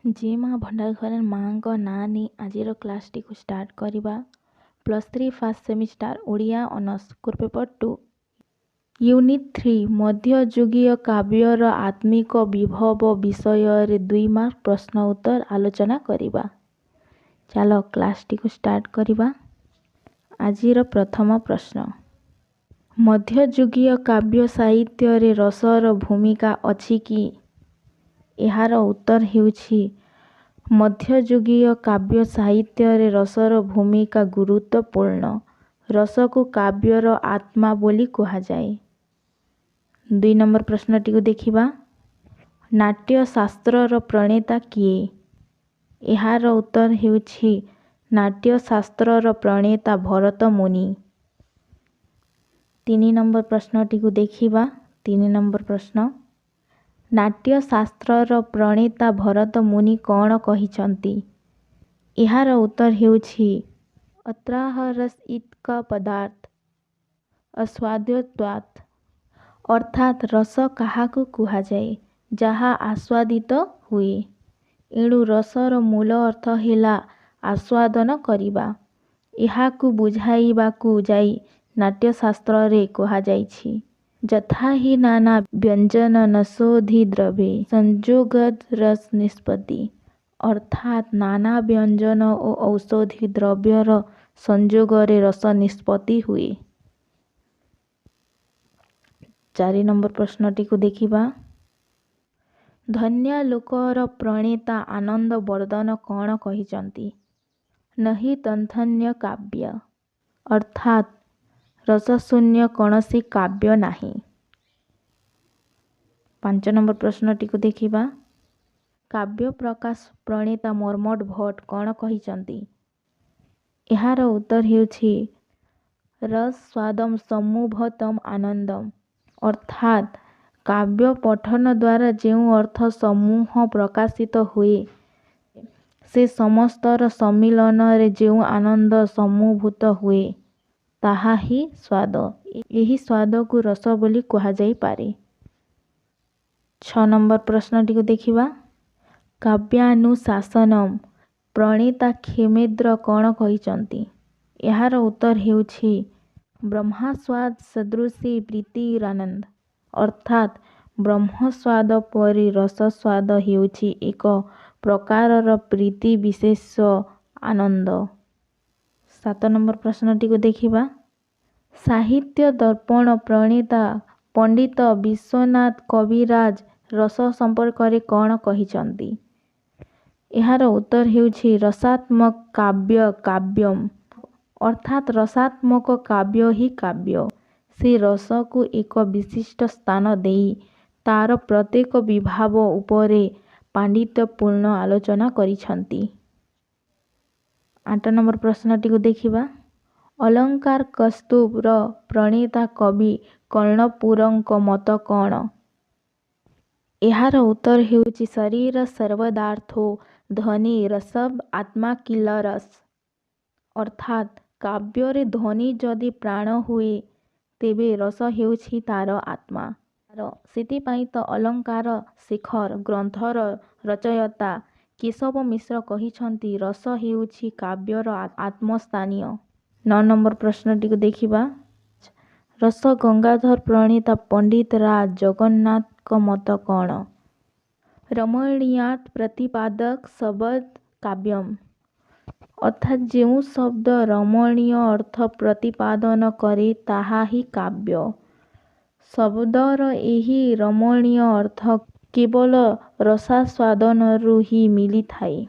जे माँ भंडारघर माँ ना नहीं आज क्लास टी को स्टार्ट करवा। +3 first semester Odia honours core paper 2 unit 3 मध्ययुगीय काव्यर आत्मिक विभव विषय 2 मार्क प्रश्न उत्तर आलोचना करवा। चलो क्लास टी को स्टार्ट करवा। आज प्रथम प्रश्न, मध्ययुगीय काव्य साहित्य रे रसर भूमिका अछि कि? यार उत्तर हेउछि मध्ययुगीय काव्य साहित्य रे रसर भूमिका गुरुत्वपूर्ण। रस को काव्यर आत्मा बोली कहा जाए। 2 नंबर प्रश्न टी को देखिबा। नाट्य शास्त्रर प्रणेता किए? यार उत्तर हेउछि नाट्य शास्त्रर प्रणेता भरत मुनि। 3 नंबर प्रश्न टी को देखिबा। 3 नंबर प्रश्न, नाट्य शास्त्रर प्रणेता भरत मुनि कौन कहिछंती? यार उत्तर हेउछि अत्राहरस इत्क पदार्थ आस्वाद्यत्वात्। अर्थात रस काहाकु कुहा जाए जहा आस्वादित हुए। एणु रसर मूल अर्थ हेला आस्वादन करिबा। एहाकु बुझाइबाकु जाई नाट्यशास्त्र रे कहा जाइछि यथा हि नाना व्यंजन नसोधि द्रव्ये संयोगद रस निष्पत्ति। अर्थात नाना व्यंजन और औषधि द्रव्यर संयोगरे रस निष्पत्ति हुए। 4 नंबर प्रश्न टी को देखिबा। धन्य लोकर प्रणेता आनंद वर्धन कौन कहिचंती? नहि तन्थन्य काव्य। अर्थात रसशून्य कौनसी काव्य नाही। 5 नंबर प्रश्न टी को देखिबा। काव्य प्रकाश प्रणेता मर्मट भट्ट कौन कहिचंती? यार उत्तर हेउछि रस स्वादम सम्मुभतम आनंदम। अर्थात काव्य पठन द्वारा जेउ अर्थ समूह प्रकाशित हुए से समस्तर सम्मिलन रे जेउ आनंद सम्मुभूत हुए ताहा ही स्वाद। यही स्वाद को रस बोली कहा जाई पारे। 6 नंबर प्रश्न टी को देखिबा। काव्यानुशासनम प्रणेता खेमेद्र कौन कहिचंती? यार उत्तर हेउछि ब्रह्मस्वाद सदृशी प्रीतिरानंद। अर्थात ब्रह्मस्वाद परि रसस्वाद हेउछि एक प्रकारर प्रीति विशेष आनंद। 7 नंबर प्रश्न टी को देखिबा। साहित्य दर्पण प्रणेता पंडित विश्वनाथ कविराज रस संपर्क रे कौन कहिचंती? यार उत्तर हेउछि रसात्मक काव्य काव्यम। अर्थात रसात्मक काव्य ही काव्य। से रस को एक विशिष्ट स्थान देई तार प्रत्येक विभाव उपरे पांडित्यपूर्ण आलोचना करिछंती। 8 नंबर प्रश्न टी को देखिबा। अलंकार कस्तुभ र प्रणेता कवि कर्णपुरଙ୍କ मत कौन? यार उत्तर हेउछि शरीर सर्वदार्थो ध्वनि रसब आत्मा किल रस। अर्थात काव्य रे ध्वनि जदि प्राण हुए तेबे रस हेउछि तार आत्मा। सेतिपाई तो अलंकार शेखर ग्रंथर रचयिता केशव मिश्र कहिछंती रस हेउछि काव्यर आत्मस्थानीय। 9 नंबर प्रश्न टी को देखिबा। रस गंगाधर प्रणेता पंडित राज जगन्नाथ मत कौन? रमणीयात् प्रतिपादक शब्द काव्यम। अर्थात जेउ शब्द रमणीय अर्थ प्रतिपादन करे ताहा ही काव्य। शब्दर एही रमणीय अर्थ केवल रसास्वादनरु ही मिली थाए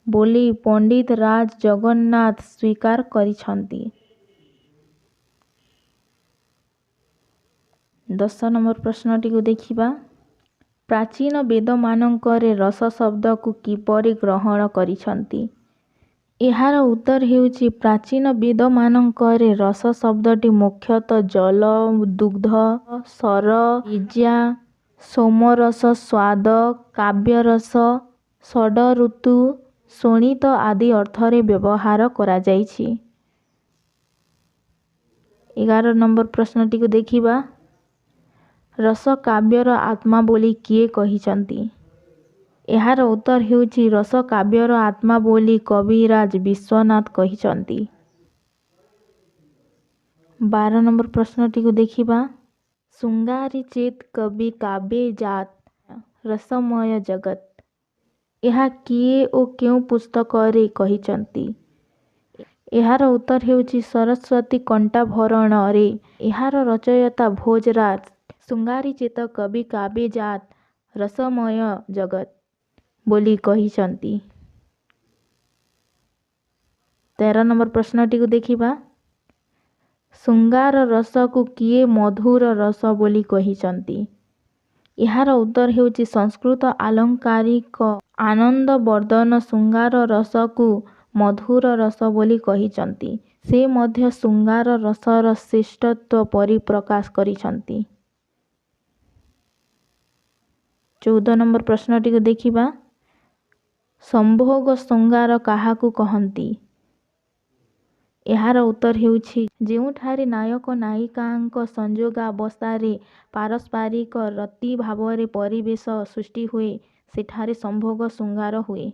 बोली पंडित राज जगन्नाथ स्वीकार करिछंती। 10 नंबर प्रश्न टी को देखिबा। प्राचीन वेदमानंकरे रस शब्द को किपरि ग्रहण करिछंती? यार उत्तर हेउछि प्राचीन वेदमानंकरे रस शब्दटी मुख्यतः जल दुग्ध सर ईजा सोमरस स्वाद काव्यरस षड ऋतु शोणित आदि अर्थरे व्यवहार करा जाइछि। 11 नंबर प्रश्न टी को देखिबा। रस काव्यर आत्मा बोली किए कहिचंती? ଏହାର ଉତ୍ତର ହେଉଛି ରସ କାବ୍ୟର ଆତ୍ମା ବୋଲି କବିରାଜ ବିଶ୍ୱନାଥ କହିଛନ୍ତି। 12 ନମ୍ବର ପ୍ରଶ୍ନଟିକୁ ଦେଖିବା। ଶୃଙ୍ଗାରୀ ଚିତ୍ କବି କାବ୍ୟେ ଜାତ ରସମୟ ଜଗତ। ଏହା କିଏ ଓ କେଉଁ ପୁସ୍ତକରେ କହିଛନ୍ତି? ଏହାର ଉତ୍ତର ହେଉଛି ସରସ୍ୱତୀ କଣ୍ଠାଭରଣରେ। ଏହାର ରଚୟିତା ଭୋଜରାଜ। ଶୃଙ୍ଗାରୀ ଚିତ୍ କବି କାବ୍ୟେ ଜାତ ରସମୟ ଜଗତ ବୋଲି କହିଛନ୍ତି। 13 ନମ୍ବର ପ୍ରଶ୍ନଟିକୁ ଦେଖିବା। ଶୃଙ୍ଗାର ରସକୁ କିଏ ମଧୁର ରସ ବୋଲି କହିଛନ୍ତି? ଏହାର ଉତ୍ତର ହେଉଛି ସଂସ୍କୃତ ଆଲଙ୍କାରିକ ଆନନ୍ଦବର୍ଦ୍ଧନ ଶୃଙ୍ଗାର ରସକୁ ମଧୁର ରସ ବୋଲି କହିଛନ୍ତି। ସେ ମଧ୍ୟ ଶୃଙ୍ଗାର ରସର ଶ୍ରେଷ୍ଠତ୍ୱ ପରିପ୍ରକାଶ କରିଛନ୍ତି। 14 ନମ୍ବର ପ୍ରଶ୍ନଟିକୁ ଦେଖିବା। ସମ୍ଭୋଗ ଶୃଙ୍ଗାର କାହାକୁ କହନ୍ତି? ଏହାର ଉତ୍ତର ହେଉଛି ଯେଉଁଠାରେ ନାୟକ ନାୟିକାଙ୍କ ସଂଯୋଗାବସ୍ଥାରେ ପାରସ୍ପରିକ ରତି ଭାବରେ ପରିବେଶ ସୃଷ୍ଟି ହୁଏ ସେଠାରେ ସମ୍ଭୋଗ ଶୃଙ୍ଗାର ହୁଏ।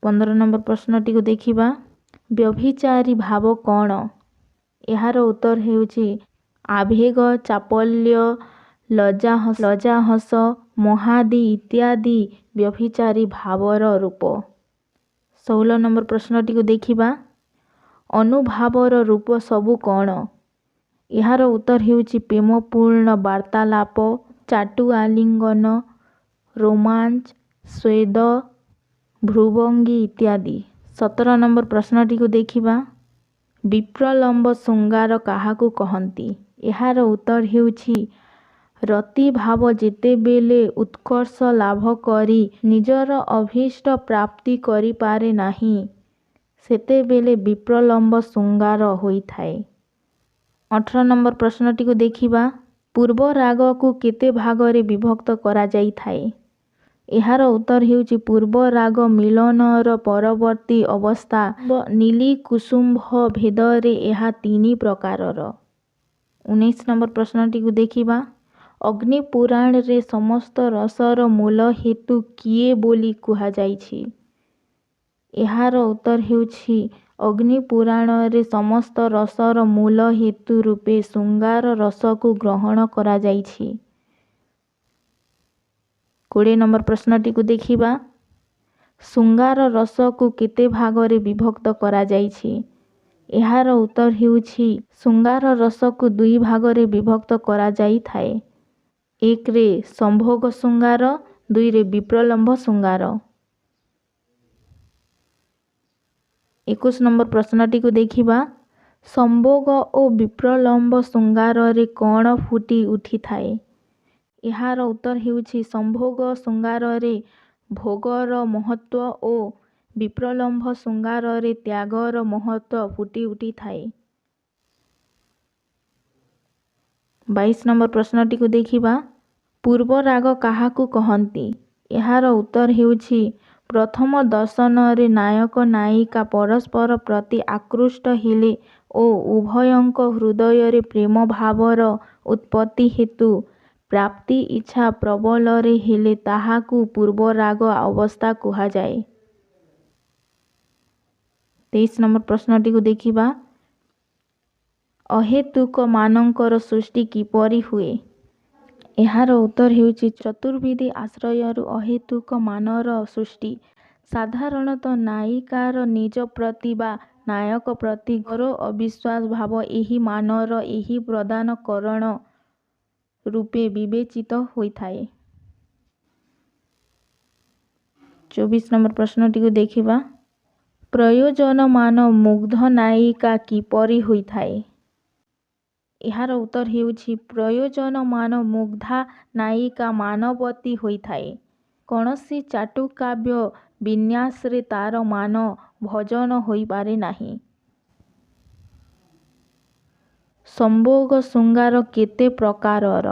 15 ନମ୍ବର ପ୍ରଶ୍ନଟିକୁ ଦେଖିବା। ବ୍ୟଭିଚାରୀ ଭାବ କ'ଣ? ଏହାର ଉତ୍ତର ହେଉଛି ଆବେଗ ଚାପଲ୍ୟ ଲଜ୍ଜାହସ ମୋହାଦି ଇତ୍ୟାଦି ବ୍ୟଭିଚାରୀ ଭାବର ରୂପ। 16 ନମ୍ବର ପ୍ରଶ୍ନଟିକୁ ଦେଖିବା। ଅନୁଭାବର ରୂପ ସବୁ କ'ଣ? ଏହାର ଉତ୍ତର ହେଉଛି ପ୍ରେମପୂର୍ଣ୍ଣ ବାର୍ତ୍ତାଳାପ ଚାଟୁ ଆଲିଙ୍ଗନ ରୋମାଞ୍ଚ ସ୍ୱେଦ ଭ୍ରୁଭଙ୍ଗୀ ଇତ୍ୟାଦି। 17 ନମ୍ବର ପ୍ରଶ୍ନଟିକୁ ଦେଖିବା। ବିପ୍ରଲମ୍ବ ଶୃଙ୍ଗାର କାହାକୁ କହନ୍ତି? ଏହାର ଉତ୍ତର ହେଉଛି ରତିଭାବ ଯେତେବେଳେ ଉତ୍କର୍ଷ ଲାଭ କରି ନିଜର ଅଭୀଷ୍ଟ ପ୍ରାପ୍ତି କରିପାରେ ନାହିଁ ସେତେବେଳେ ବିପ୍ରଲମ୍ବ ଶୃଙ୍ଗାର ହୋଇଥାଏ। 18 ନମ୍ବର ପ୍ରଶ୍ନଟିକୁ ଦେଖିବା। ପୂର୍ବ ରାଗକୁ କେତେ ଭାଗରେ ବିଭକ୍ତ କରାଯାଇଥାଏ? ଏହାର ଉତ୍ତର ହେଉଛି ପୂର୍ବ ରାଗ ମିଳନର ପରବର୍ତ୍ତୀ ଅବସ୍ଥା ନୀଳିକୁସୁମ୍ଭ ଭେଦରେ ଏହା 3 ପ୍ରକାରର। 19 ନମ୍ବର ପ୍ରଶ୍ନଟିକୁ ଦେଖିବା। ଅଗ୍ନିପୁରାଣରେ ସମସ୍ତ ରସର ମୂଳ ହେତୁ କିଏ ବୋଲି କୁହାଯାଇଛି? ଏହାର ଉତ୍ତର ହେଉଛି ଅଗ୍ନିପୁରାଣରେ ସମସ୍ତ ରସର ମୂଳ ହେତୁ ରୂପେ ଶୃଙ୍ଗାର ରସକୁ ଗ୍ରହଣ କରାଯାଇଛି। 20 ନମ୍ବର ପ୍ରଶ୍ନଟିକୁ ଦେଖିବା। ଶୃଙ୍ଗାର ରସକୁ କେତେ ଭାଗରେ ବିଭକ୍ତ କରାଯାଇଛି? ଏହାର ଉତ୍ତର ହେଉଛି ଶୃଙ୍ଗାର ରସକୁ 2 ଭାଗରେ ବିଭକ୍ତ କରାଯାଇଥାଏ। 1ରେ ସମ୍ଭୋଗ ଶୃଙ୍ଗାର 2ରେ ବିପ୍ରଲମ୍ବ ଶୃଙ୍ଗାର। 21 ନମ୍ବର ପ୍ରଶ୍ନଟିକୁ ଦେଖିବା। ସମ୍ଭୋଗ ଓ ବିପ୍ରଲମ୍ବ ଶୃଙ୍ଗାରରେ କ'ଣ ଫୁଟି ଉଠିଥାଏ? ଏହାର ଉତ୍ତର ହେଉଛି ସମ୍ଭୋଗ ଶୃଙ୍ଗାରରେ ଭୋଗର ମହତ୍ତ୍ୱ ଓ ବିପ୍ରଲମ୍ବ ଶୃଙ୍ଗାରରେ ତ୍ୟାଗର ମହତ୍ତ୍ୱ ଫୁଟି ଉଠିଥାଏ। 22 ନମ୍ବର ପ୍ରଶ୍ନଟିକୁ ଦେଖିବା। ପୂର୍ବ ରାଗ କାହାକୁ କହନ୍ତି? ଏହାର ଉତ୍ତର ହେଉଛି ପ୍ରଥମ ଦର୍ଶନରେ ନାୟକ ନାୟିକା ପରସ୍ପର ପ୍ରତି ଆକୃଷ୍ଟ ହେଲେ ଓ ଉଭୟଙ୍କ ହୃଦୟରେ ପ୍ରେମ ଭାବର ଉତ୍ପତ୍ତି ହେତୁ ପ୍ରାପ୍ତି ଇଚ୍ଛା ପ୍ରବଳରେ ହେଲେ ତାହାକୁ ପୂର୍ବ ରାଗ ଅବସ୍ଥା କୁହାଯାଏ। 23 ନମ୍ବର ପ୍ରଶ୍ନଟିକୁ ଦେଖିବା। ଅହେତୁକ ମାନଙ୍କର ସୃଷ୍ଟି କିପରି ହୁଏ? ଏହାର ଉତ୍ତର ହେଉଛି ଚତୁର୍ବିଧ ଆଶ୍ରୟରୁ ଅହେତୁକ ମାନର ସୃଷ୍ଟି। ସାଧାରଣତଃ ନାୟିକାର ନିଜ ପ୍ରତି ବା ନାୟକ ପ୍ରତି ଘୋର ଅବିଶ୍ୱାସ ଭାବ ଏହି ମାନର ଏହି ପ୍ରଧାନ କାରଣ ରୂପେ ବିବେଚିତ ହୋଇଥାଏ। 24 ନମ୍ବର ପ୍ରଶ୍ନଟିକୁ ଦେଖିବା। ପ୍ରୟୋଜନମାନ ମୁଗ୍ଧ ନାୟିକା କିପରି ହୋଇଥାଏ? ଏହାର ଉତ୍ତର ହେଉଛି ପ୍ରୟୋଜନମାନ ମୁଗ୍ଧା ନାୟିକା ମାନବତୀ ହୋଇଥାଏ। କୌଣସି ଚାଟୁକାବ୍ୟ ବିନ୍ୟାସରେ ତାର ମାନ ଭଞ୍ଜନ ହୋଇପାରେ ନାହିଁ। ସମ୍ଭୋଗ ଶୃଙ୍ଗାର କେତେ ପ୍ରକାରର?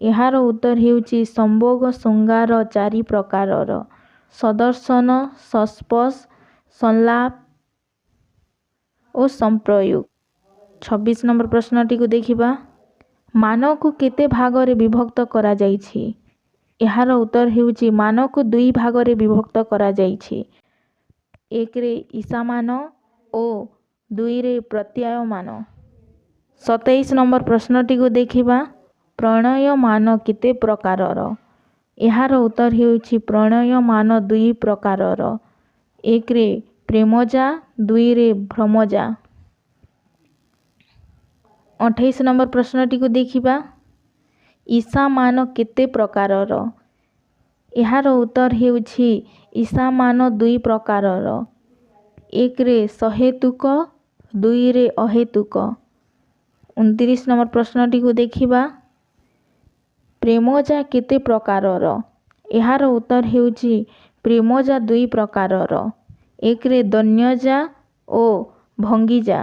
ଏହାର ଉତ୍ତର ହେଉଛି ସମ୍ଭୋଗ ଶୃଙ୍ଗାର 4 ପ୍ରକାରର। ସଦର୍ଶନ ସଂସ୍ପର୍ଶ ସଂଳାପ ଓ ସଂପ୍ରୟୋଗ। 26 ନମ୍ବର ପ୍ରଶ୍ନଟିକୁ ଦେଖିବା। ମାନକୁ କେତେ ଭାଗରେ ବିଭକ୍ତ କରାଯାଇଛି? ଏହାର ଉତ୍ତର ହେଉଛି ମାନକୁ 2 ଭାଗରେ ବିଭକ୍ତ କରାଯାଇଛି। 1ରେ ଈଶାମାନ ଓ 2ରେ ପ୍ରତ୍ୟୟମାନ। 27 ନମ୍ବର ପ୍ରଶ୍ନଟିକୁ ଦେଖିବା। ପ୍ରଣୟମାନ କେତେ ପ୍ରକାରର? ଏହାର ଉତ୍ତର ହେଉଛି ପ୍ରଣୟମାନ 2 ପ୍ରକାରର। 1ରେ ପ୍ରେମଜା, 2ରେ ଭ୍ରମଜା। 28 ନମ୍ବର ପ୍ରଶ୍ନଟିକୁ ଦେଖିବା। ଈଶାମାନ କେତେ ପ୍ରକାରର? ଏହାର ଉତ୍ତର ହେଉଛି ଈଶାମାନ 2 ପ୍ରକାରର। 1ରେ ସହେତୁକ, 2ରେ ଅହେତୁକ। 29 ନମ୍ବର ପ୍ରଶ୍ନଟିକୁ ଦେଖିବା। ପ୍ରେମଜା କେତେ ପ୍ରକାରର? ଏହାର ଉତ୍ତର ହେଉଛି ପ୍ରେମଜା 2 ପ୍ରକାରର। 1ରେ ଦନ୍ୟଜା ଓ ଭଙ୍ଗୀଜା।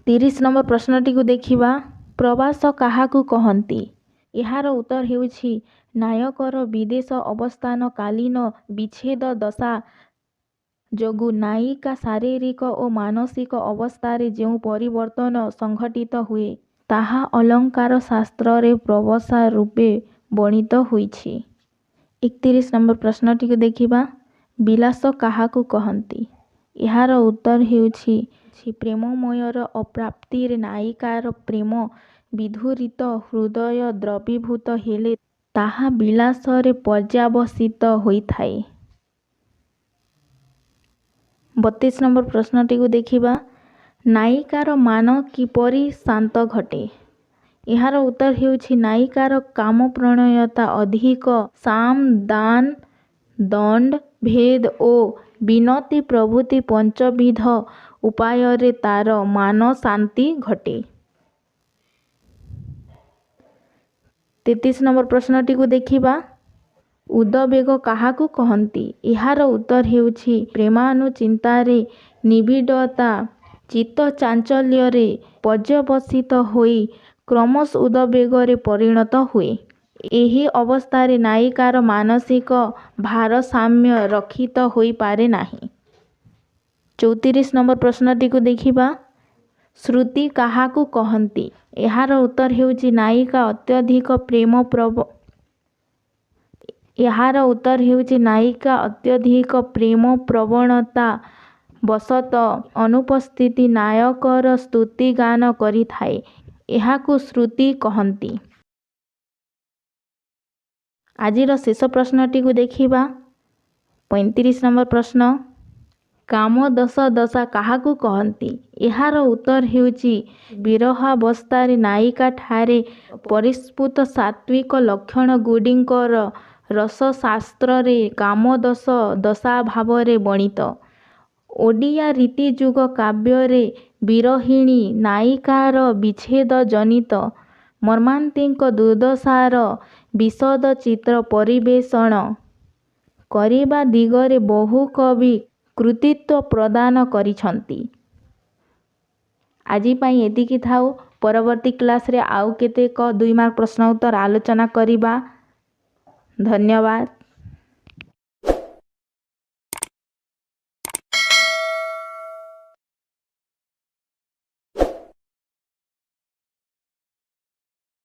30 ନମ୍ବର ପ୍ରଶ୍ନଟିକୁ ଦେଖିବା। ପ୍ରବାସ କାହାକୁ କହନ୍ତି? ଏହାର ଉତ୍ତର ହେଉଛି ନାୟକର ବିଦେଶ ଅବସ୍ଥାନ କାଳୀନ ବିଚ୍ଛେଦ ଦଶା ଯୋଗୁଁ ନାୟିକା ଶାରୀରିକ ଓ ମାନସିକ ଅବସ୍ଥାରେ ଯେଉଁ ପରିବର୍ତ୍ତନ ସଂଘଟିତ ହୁଏ ତାହା ଅଲଙ୍କାର ଶାସ୍ତ୍ରରେ ପ୍ରବସା ରୂପେ ବର୍ଣ୍ଣିତ ହୋଇଛି। 31 ନମ୍ବର ପ୍ରଶ୍ନଟିକୁ ଦେଖିବା। ବିଳାସ କାହାକୁ କହନ୍ତି? ଏହାର ଉତ୍ତର ହେଉଛି ପ୍ରେମମୟର ଅପ୍ରାପ୍ତିରେ ନାୟିକାର ପ୍ରେମ ବିଧୁରିତ ହୃଦୟ ଦ୍ରବୀଭୂତ ହେଲେ ତାହା ବିଳାସରେ ପର୍ଯ୍ୟାବସିତ ହୋଇଥାଏ। 32 ନମ୍ବର ପ୍ରଶ୍ନଟିକୁ ଦେଖିବା। ନାୟିକାର ମାନ କିପରି ଶାନ୍ତ ଘଟେ? ଏହାର ଉତ୍ତର ହେଉଛି ନାୟିକାର କାମ ପ୍ରଣୟତା ଅଧିକ ସାମ, ଦାନ, ଦଣ୍ଡ, ଭେଦ ଓ ବିନତି ପ୍ରଭୃତି ପଞ୍ଚବିଧ ଉପାୟରେ ତାର ମାନ ଶାନ୍ତି ଘଟେ। 33 ନମ୍ବର ପ୍ରଶ୍ନଟିକୁ ଦେଖିବା। ଉଦବେଗ କାହାକୁ କହନ୍ତି? ଏହାର ଉତ୍ତର ହେଉଛି ପ୍ରେମାନୁଚିନ୍ତାରେ ନିବିଡ଼ତା ଚିତ୍ତ ଚାଞ୍ଚଲ୍ୟରେ ପର୍ଯ୍ୟବସିତ ହୋଇ କ୍ରମଶଃ ଉଦବେଗରେ ପରିଣତ ହୁଏ। ଏହି ଅବସ୍ଥାରେ ନାୟିକାର ମାନସିକ ଭାରସାମ୍ୟ ରକ୍ଷିତ ହୋଇପାରେ ନାହିଁ। 34 ନମ୍ବର ପ୍ରଶ୍ନଟିକୁ ଦେଖିବା। ଶ୍ରୁତି କାହାକୁ କହନ୍ତି? ଏହାର ଉତ୍ତର ହେଉଛି ନାୟିକା ଅତ୍ୟଧିକ ପ୍ରେମ ପ୍ରବଣତା ବଶତଃ ଅନୁପସ୍ଥିତ ନାୟକର ସ୍ତୁତିଗାନ କରିଥାଏ। ଏହାକୁ ଶ୍ରୁତି କହନ୍ତି। ଆଜିର ଶେଷ ପ୍ରଶ୍ନଟିକୁ ଦେଖିବା। 35 ନମ୍ବର ପ୍ରଶ୍ନ। କାମଦୋଷ ଦଶା କାହାକୁ କହନ୍ତି? ଏହାର ଉତ୍ତର ହେଉଛି ବିରହାବସ୍ଥାରେ ନାୟିକାଠାରେ ପରିସ୍ଫୁଟ ସାତ୍ତ୍ୱିକ ଲକ୍ଷଣଗୁଡ଼ିକର ରସଶାସ୍ତ୍ରରେ କାମଦୋଷ ଦଶା ଭାବରେ ବର୍ଣ୍ଣିତ। ଓଡ଼ିଆ ରୀତିଯୁଗ କାବ୍ୟରେ ବିରହିଣୀ ନାୟିକାର ବିଚ୍ଛେଦଜନିତ ମର୍ମାନ୍ତିକ ଦୁର୍ଦ୍ଦଶାର ବିଶଦ ଚିତ୍ର ପରିବେଷଣ କରିବା ଦିଗରେ ବହୁ କବି କୃତିତ୍ୱ ପ୍ରଦାନ କରିଛନ୍ତି। ଆଜି ପାଇଁ ଏତିକି ଥାଉ। ପରବର୍ତ୍ତୀ କ୍ଲାସରେ ଆଉ କେତେକ 2 ମାର୍କ ପ୍ରଶ୍ନ ଉତ୍ତର ଆଲୋଚନା କରିବା। ଧନ୍ୟବାଦ।